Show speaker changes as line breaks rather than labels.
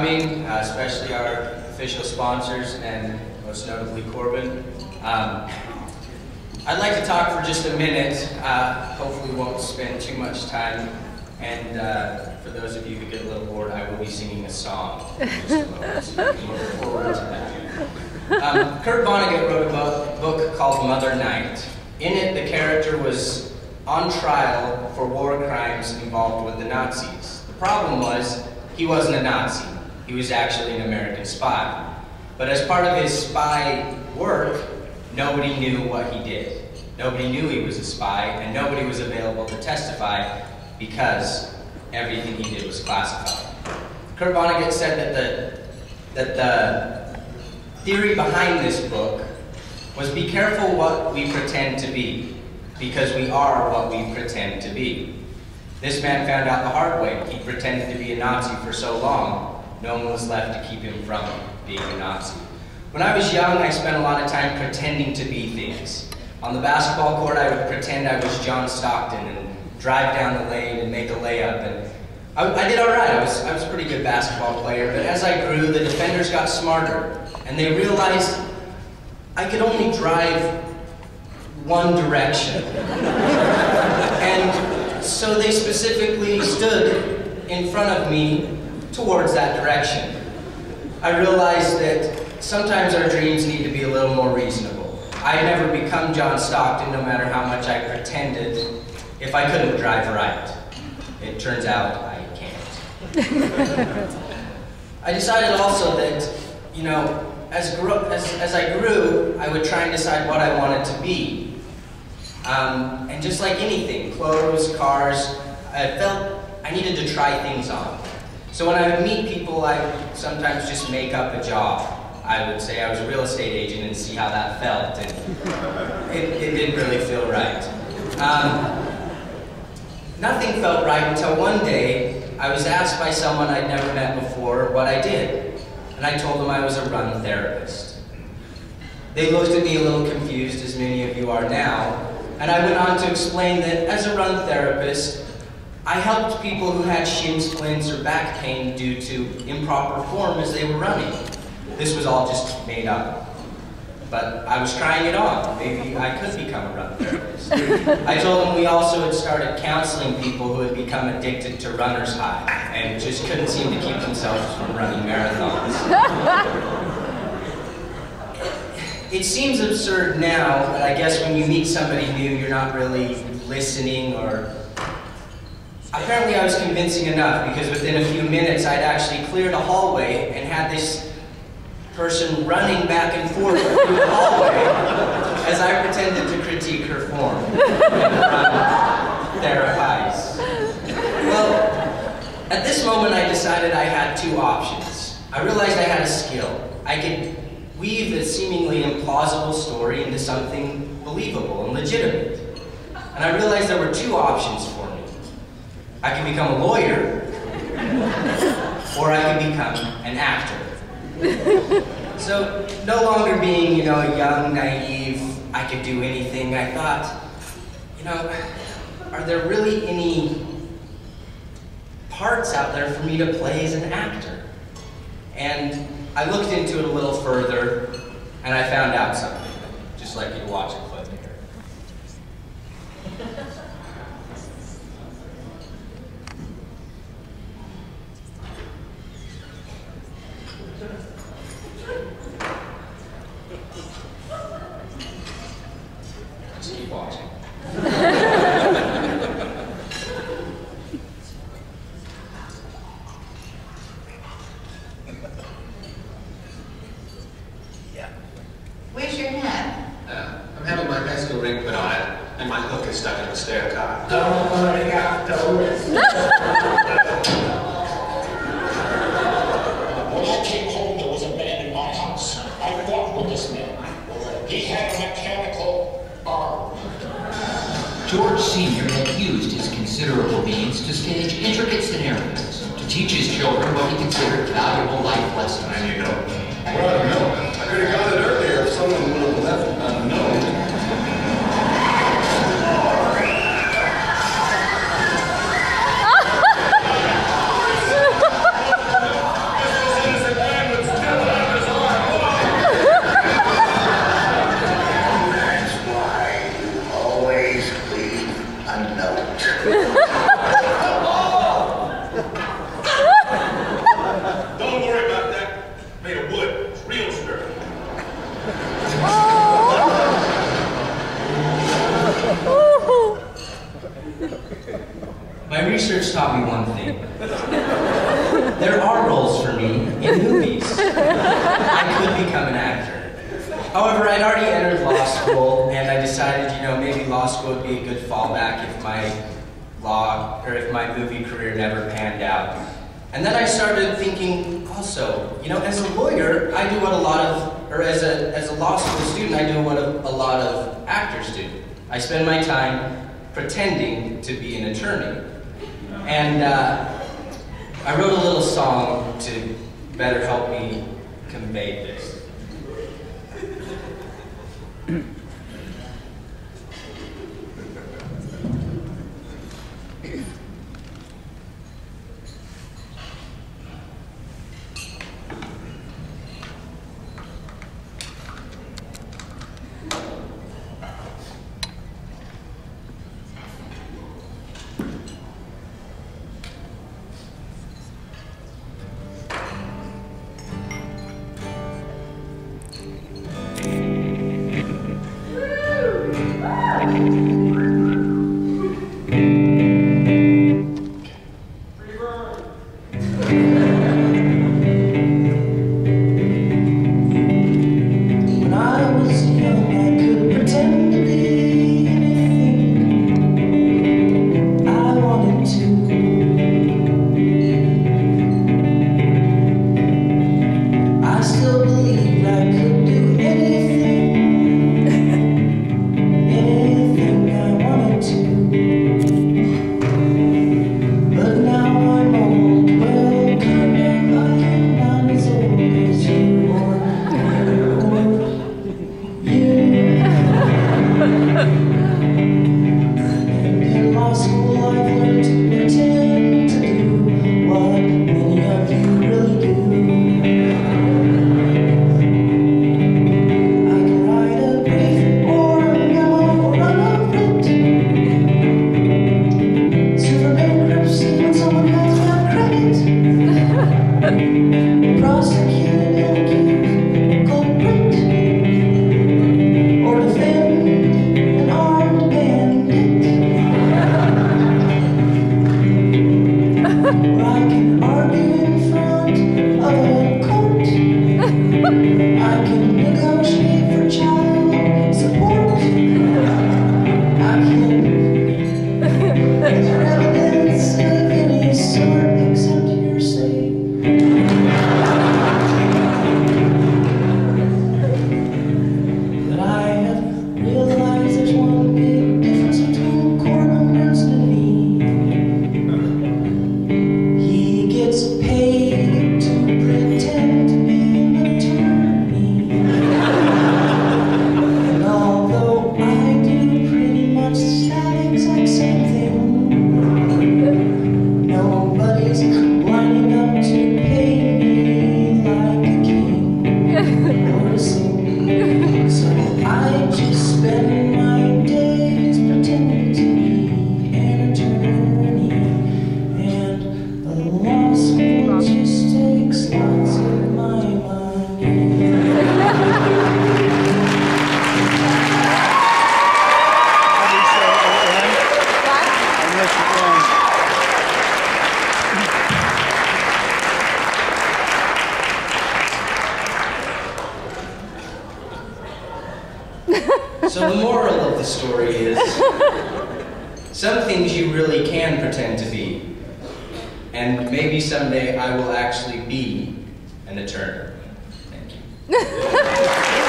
coming, especially our official sponsors and most notably Corbin. I'd like to talk for just a minute. Hopefully we won't spend too much time. And for those of you who get a little bored, I will be singing a song in just a moment, so you can look forward to that. Kurt Vonnegut wrote a book called Mother Night. In it, the character was on trial for war crimes involved with the Nazis. The problem was, he wasn't a Nazi. He was actually an American spy. But as part of his spy work, nobody knew what he did. Nobody knew he was a spy, and nobody was available to testify because everything he did was classified. Kurt Vonnegut said that the theory behind this book was be careful what we pretend to be, because we are what we pretend to be. This man found out the hard way. He pretended to be a Nazi for so long, no one was left to keep him from being a Nazi. When I was young, I spent a lot of time pretending to be things. On the basketball court, I would pretend I was John Stockton and drive down the lane and make a layup. And I did all right. I was a pretty good basketball player. But as I grew, the defenders got smarter, and they realized I could only drive one direction. And so they specifically stood in front of me towards that direction. I realized that sometimes our dreams need to be a little more reasonable. I'd never become John Stockton, no matter how much I pretended, if I couldn't drive right. It turns out I can't. I decided also that, you know, as I grew, I would try and decide what I wanted to be. And just like anything, clothes, cars, I felt I needed to try things on. So when I would meet people, I would sometimes just make up a job. I would say I was a real estate agent and see how that felt, and it didn't really feel right. Nothing felt right until one day I was asked by someone I'd never met before what I did, and I told them I was a run therapist. They looked at me a little confused, as many of you are now, and I went on to explain that as a run therapist, I helped people who had shin splints or back pain due to improper form as they were running. This was all just made up. But I was trying it on. Maybe I could become a run therapist. I told them we also had started counseling people who had become addicted to runner's high and just couldn't seem to keep themselves from running marathons. It seems absurd now, but I guess when you meet somebody new, you're not really listening or... Apparently I was convincing enough, because within a few minutes I'd actually cleared a hallway and had this person running back and forth through the hallway as I pretended to critique her form and therapize. Well, at this moment I decided I had two options. I realized I had a skill. I could weave a seemingly implausible story into something believable and legitimate. And I realized there were two options for me. I can become a lawyer, or I can become an actor. So, no longer being, you know, young, naive, I could do anything, I thought, you know, are there really any parts out there for me to play as an actor? And I looked into it a little further, and I found out something. Just like you to watch a clip here. Just keep watching.
Yeah. Where's your hat? I'm having my high school ring put on it, and my hook is stuck in the stair car.
When I came home, there was a man in my house. I fought with this man. He had a mechanical arm.
George Sr. had used his considerable means to stage intricate scenarios to teach his children what he considered valuable life lessons.
And you know, well, I don't know. I could have got it earlier if someone would have left unknown.
research taught me one thing. There are roles for me in movies. I could become an actor. However, I'd already entered law school, and I decided, maybe law school would be a good fallback if my movie career never panned out. And then I started thinking also, as a lawyer, I do what as a law school student, I do what a lot of actors do. I spend my time pretending to be an attorney. And I wrote a little song to better help me convey this. So the moral of the story is, some things you really can pretend to be, and maybe someday I will actually be an attorney. Thank you.